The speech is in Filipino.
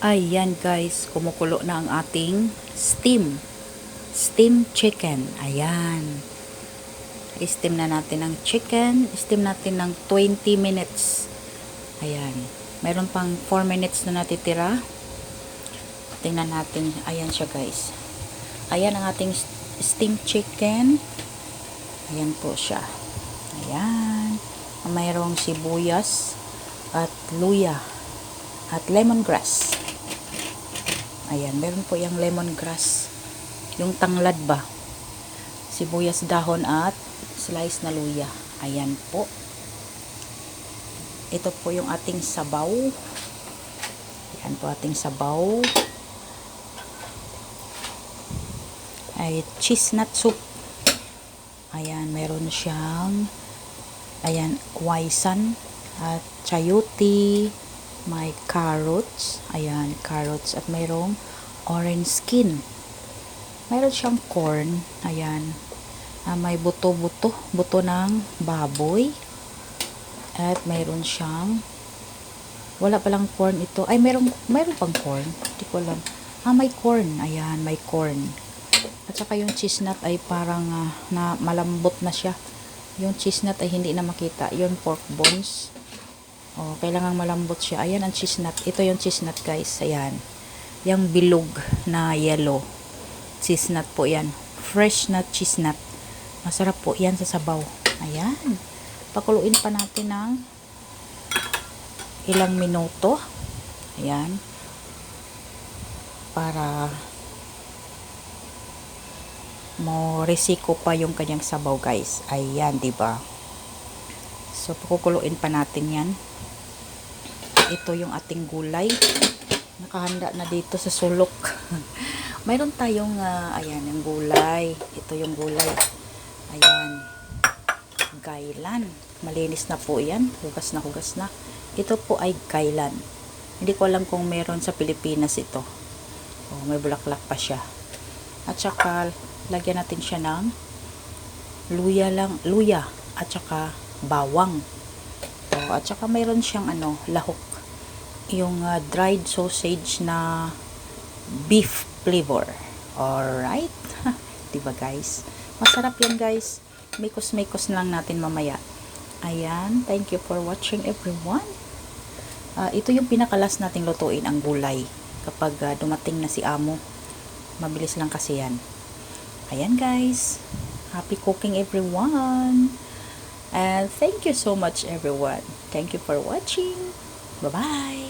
Ayan guys, kumukulo na ang ating steam chicken. Ayan. I-steam na natin ang chicken. Steam natin ng 20 minutes. Ayan. Mayroon pang 4 minutes na natitira. Tingnan natin. Ayan siya guys. Ayan ang ating steam chicken. Ayan po siya. Ayan. Mayroong sibuyas at luya at lemongrass. Ayan, meron po yung lemongrass. Yung tanglad ba? Sibuyas dahon at slice na luya. Ayan po. Ito po yung ating sabaw. Ayan po ating sabaw. Ay, cheese nut soup. Ayan, meron siyang waisan at chayote. May carrots. Ayan, carrots. At mayroong orange skin. Mayroon siyang corn. Ayan. May buto-buto. Buto ng baboy. At mayroon siyang wala palang corn ito. Ay, mayroon pang corn. Hindi ko alam. May corn. Ayan, may corn. At saka yung cheese nut ay parang na malambot na siya. Yung cheese nut ay hindi na makita. Yung pork bones. Oh, kailangang malambot siya. Ayan ang cheese nut. Ito yung cheese nut guys. Ayan. Yung bilog na yellow. Cheese nut po yan. Fresh nut cheese nut. Masarap po yan sa sabaw. Ayan. Pakuluin pa natin ng ilang minuto. Ayan. Para resiko pa yung kanyang sabaw guys. Ayan, diba? So, pakukuluin pa natin yan. Ito yung ating gulay. Nakahanda na dito sa sulok. Mayroon tayong, ayan, yung gulay. Ito yung gulay. Ayan. Gailan. Malinis na po yan. Hugas na, hugas na. Ito po ay gailan. Hindi ko alam kung meron sa Pilipinas ito. Oh, may bulaklak pa siya. At saka, lagyan natin siya ng luya. At saka, bawang. Oh, at saka mayroon siyang lahok. Yung dried sausage na beef flavor. Alright? Diba guys? Masarap yan guys. Mikos-mikos lang natin mamaya. Ayan. Thank you for watching everyone. Ito yung pinakalas nating lutuin ang gulay. Kapag dumating na si amo. Mabilis lang kasi yan. Ayan guys. Happy cooking everyone. And thank you so much everyone. Thank you for watching. Bye-bye.